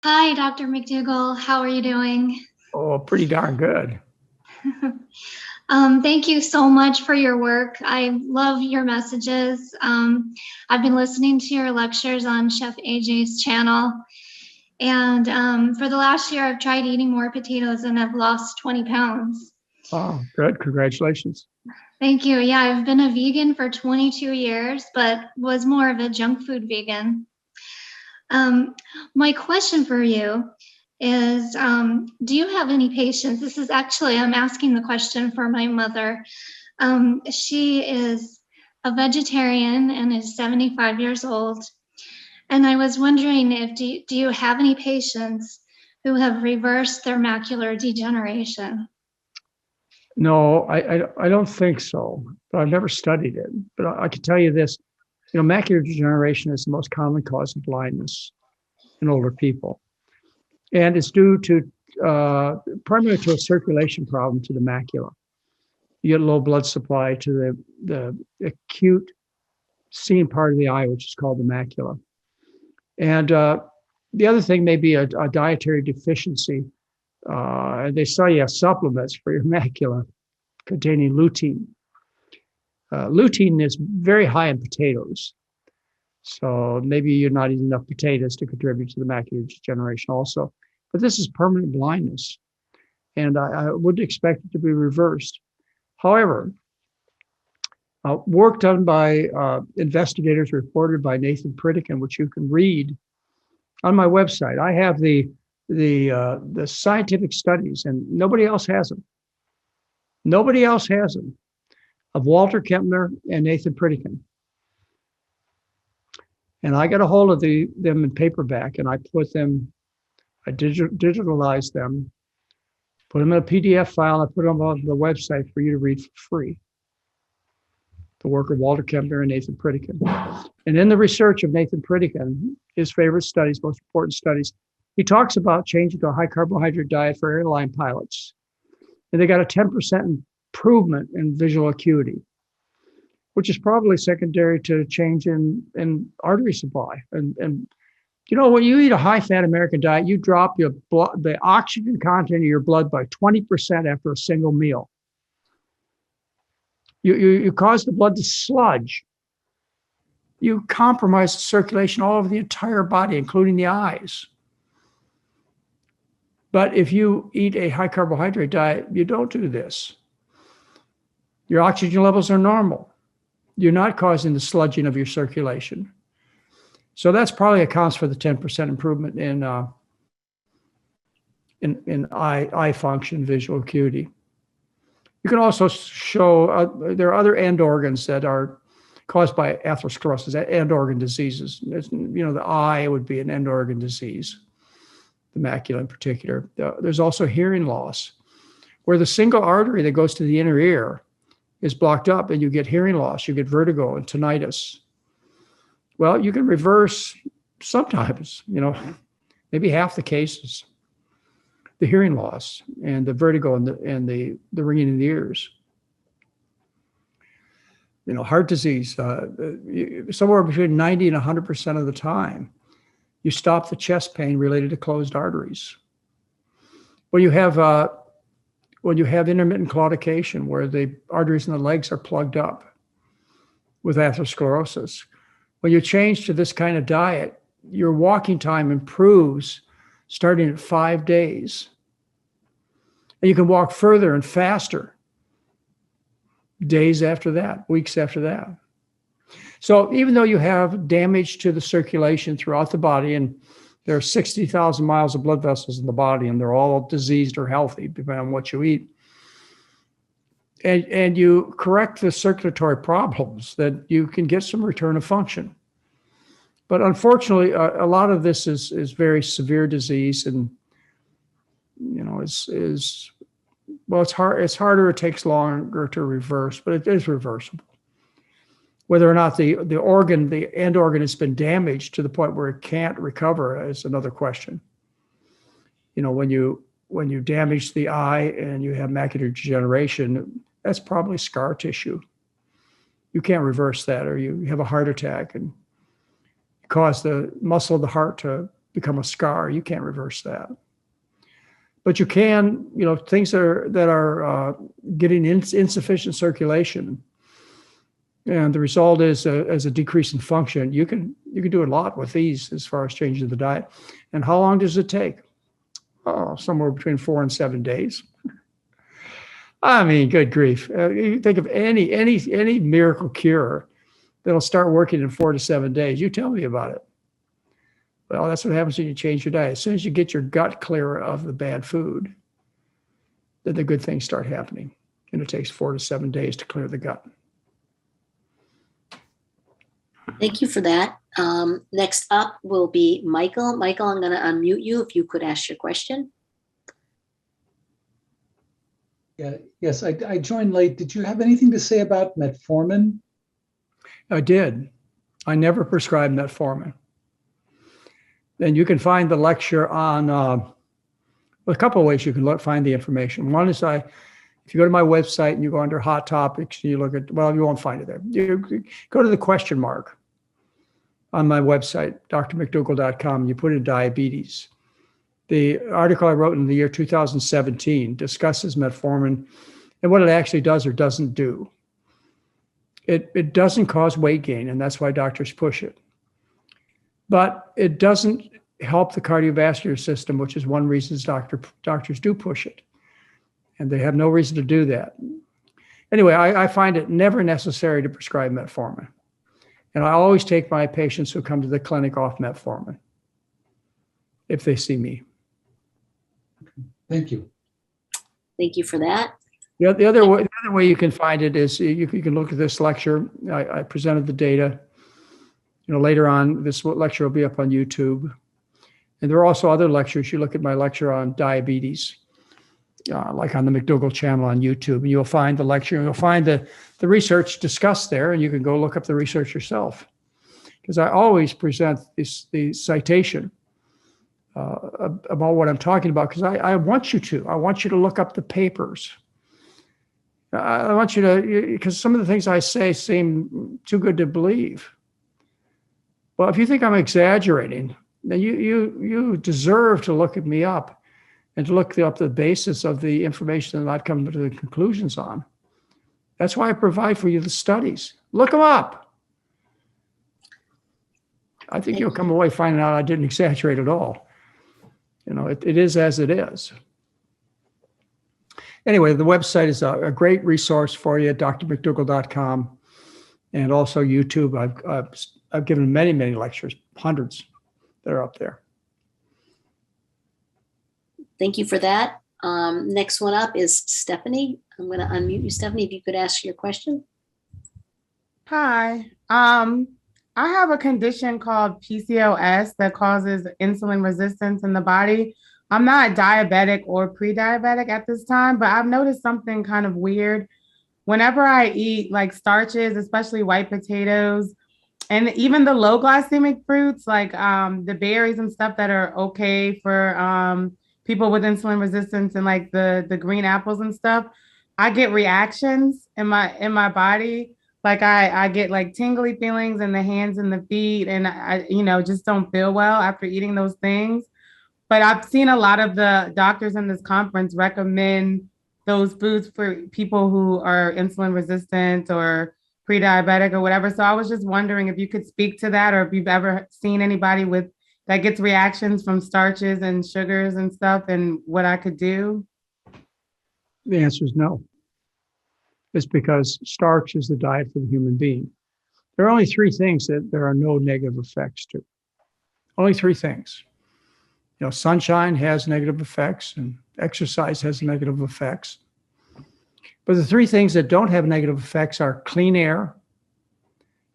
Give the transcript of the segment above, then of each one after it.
Hi, Dr. McDougall. How are you doing? Oh, pretty darn good. Thank you so much for your work. I love your messages. I've been listening to your lectures on Chef AJ's channel. And for the last year, I've tried eating more potatoes and I've lost 20 pounds. Oh, good. Congratulations. Thank you. Yeah, I've been a vegan for 22 years, but was more of a junk food vegan. Um, my question for you is, do you have any patients? This is actually, I'm asking the question for my mother. She is a vegetarian and is 75 years old. And I was wondering if, do you have any patients who have reversed their macular degeneration? No, I don't think so, but I've never studied it. But I can tell you this, macular degeneration is the most common cause of blindness in older people. And it's due to primarily to a circulation problem to the macula. You get low blood supply to the acute seen part of the eye, which is called the macula. And the other thing may be a dietary deficiency. They sell you supplements for your macula containing lutein. Lutein is very high in potatoes. So maybe you're not eating enough potatoes to contribute to the macular degeneration also. But this is permanent blindness. And I would expect it to be reversed. However, work done by investigators reported by Nathan Pritikin, which you can read on my website. I have the scientific studies, and nobody else has them. Nobody else has them, of Walter Kempner and Nathan Pritikin. And I got a hold of them in paperback, and I digitalized them, put them in a PDF file, and I put them on the website for you to read for free. The work of Walter Kempner and Nathan Pritikin. And in the research of Nathan Pritikin, his favorite studies, most important studies, he talks about changing to a high carbohydrate diet for airline pilots. And they got a 10% improvement in visual acuity, which is probably secondary to change in artery supply. And when you eat a high-fat American diet, you drop the oxygen content of your blood by 20% after a single meal. You cause the blood to sludge. You compromise the circulation all over the entire body, including the eyes. But if you eat a high carbohydrate diet, you don't do this. Your oxygen levels are normal. You're not causing the sludging of your circulation. So that's probably accounts for the 10% improvement in eye function, visual acuity. You can also show there are other end organs that are caused by atherosclerosis, end organ diseases. The eye would be an end organ disease, the macula in particular. There's also hearing loss, where the single artery that goes to the inner ear is blocked up and you get hearing loss, you get vertigo and tinnitus. Well, you can reverse sometimes, maybe half the cases, the hearing loss and the vertigo and the ringing in the ears. Heart disease, somewhere between 90 and 100% of the time, you stop the chest pain related to closed arteries. When you have intermittent claudication, where the arteries in the legs are plugged up with atherosclerosis, when you change to this kind of diet, your walking time improves starting at 5 days. And you can walk further and faster days after that, weeks after that. So even though you have damage to the circulation throughout the body, and there are 60,000 miles of blood vessels in the body, and they're all diseased or healthy, depending on what you eat, and you correct the circulatory problems, that you can get some return of function. But unfortunately, a lot of this is very severe disease, and it's hard. It's harder. It takes longer to reverse, but it is reversible. Whether or not the end organ has been damaged to the point where it can't recover is another question. When you damage the eye and you have macular degeneration, that's probably scar tissue. You can't reverse that, or you have a heart attack and cause the muscle of the heart to become a scar. You can't reverse that. But you can, things that are getting insufficient circulation, and the result is as a decrease in function. You can do a lot with these as far as changing the diet. And how long does it take? Oh, somewhere between 4 and 7 days. I mean, good grief! You think of any miracle cure that'll start working in 4 to 7 days. You tell me about it. Well, that's what happens when you change your diet. As soon as you get your gut clear of the bad food, then the good things start happening. And it takes 4 to 7 days to clear the gut. Thank you for that. Next up will be Michael. Michael, I'm going to unmute you if you could ask your question. Yeah, yes, I joined late. Did you have anything to say about metformin? I did. I never prescribed metformin. And you can find the lecture on a couple of ways you can find the information. One is if you go to my website and you go under hot topics, and you look at, well, you won't find it there. You go to the question mark on my website, drmcdougall.com, and you put in diabetes. The article I wrote in the year 2017 discusses metformin and what it actually does or doesn't do. It doesn't cause weight gain, and that's why doctors push it. But it doesn't help the cardiovascular system, which is one reason doctors do push it. And they have no reason to do that. Anyway, I find it never necessary to prescribe metformin. And I always take my patients who come to the clinic off metformin if they see me. Thank you. Thank you for that. The other way you can find it is you can look at this lecture. I presented the data. Later on, this lecture will be up on YouTube. And there are also other lectures. You look at my lecture on diabetes, like on the McDougall channel on YouTube, and you'll find the lecture, and you'll find the research discussed there, and you can go look up the research yourself. Because I always present the citation about what I'm talking about, because I want you to. I want you to look up the papers. I want you to, because some of the things I say seem too good to believe. Well, if you think I'm exaggerating, then you deserve to look me up and to look up the basis of the information that I've come to the conclusions on. That's why I provide for you the studies. Look them up. I think you'll come away finding out I didn't exaggerate at all. It is as it is. Anyway, the website is a great resource for you at drmcdougall.com, and also YouTube. I've given many, many lectures, hundreds that are up there. Thank you for that. Next one up is Stephanie. I'm going to unmute you, Stephanie, if you could ask your question. Hi. I have a condition called PCOS that causes insulin resistance in the body. I'm not diabetic or pre-diabetic at this time, but I've noticed something kind of weird. Whenever I eat like starches, especially white potatoes, and even the low glycemic fruits, like the berries and stuff that are okay for people with insulin resistance, and like the green apples and stuff, I get reactions in my body. Like I get like tingly feelings in the hands and the feet, and I just don't feel well after eating those things. But I've seen a lot of the doctors in this conference recommend those foods for people who are insulin resistant or pre-diabetic or whatever. So I was just wondering if you could speak to that, or if you've ever seen anybody that gets reactions from starches and sugars and stuff, and what I could do. The answer is no. It's because starch is the diet for the human being. There are only 3 things that there are no negative effects to. Only 3 things. Sunshine has negative effects, and exercise has negative effects. But the 3 things that don't have negative effects are clean air,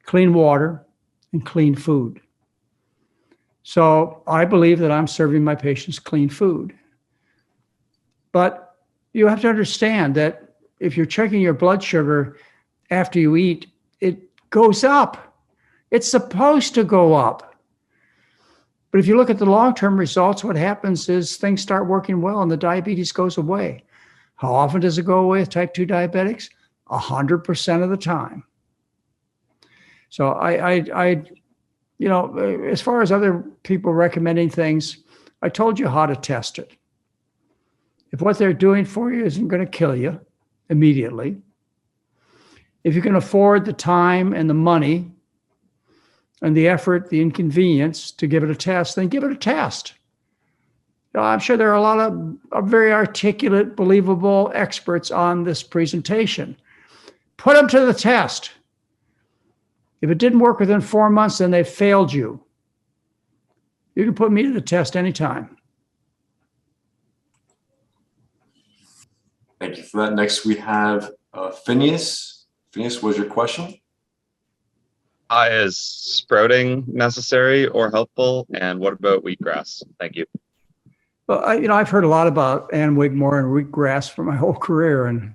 clean water, and clean food. So I believe that I'm serving my patients clean food. But you have to understand that if you're checking your blood sugar after you eat, it goes up. It's supposed to go up. But if you look at the long-term results, what happens is things start working well and the diabetes goes away. How often does it go away with type 2 diabetics? 100% of the time. So I As far as other people recommending things, I told you how to test it. If what they're doing for you isn't going to kill you immediately, if you can afford the time and the money and the effort, the inconvenience to give it a test, then give it a test. I'm sure there are a lot of very articulate, believable experts on this presentation. Put them to the test. If it didn't work within 4 months, then they failed you. You can put me to the test anytime. Thank you for that. Next, we have Phineas. Phineas, what was your question? Is sprouting necessary or helpful? And what about wheatgrass? Thank you. Well, I've heard a lot about Ann Wigmore and wheatgrass for my whole career, and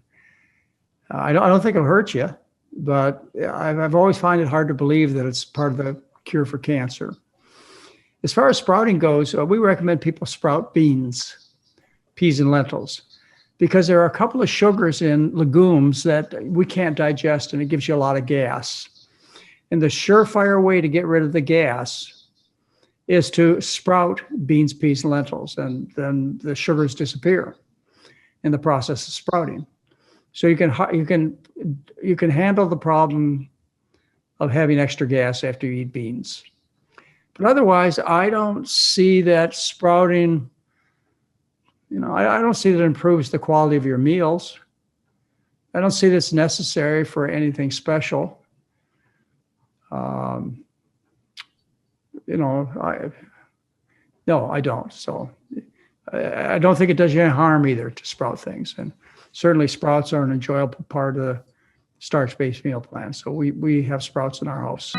I don't think it'll hurt you, but I've always find it hard to believe that it's part of the cure for cancer. As far as sprouting goes, we recommend people sprout beans, peas and lentils, because there are a couple of sugars in legumes that we can't digest, and it gives you a lot of gas. And the surefire way to get rid of the gas is to sprout beans, peas, and lentils, and then the sugars disappear in the process of sprouting. So you can handle the problem of having extra gas after you eat beans. But otherwise, I don't see that sprouting, I don't see that it improves the quality of your meals. I don't see that's necessary for anything special. No, I don't. So I don't think it does you any harm either to sprout things. And certainly sprouts are an enjoyable part of the starch-based meal plan. So we have sprouts in our house.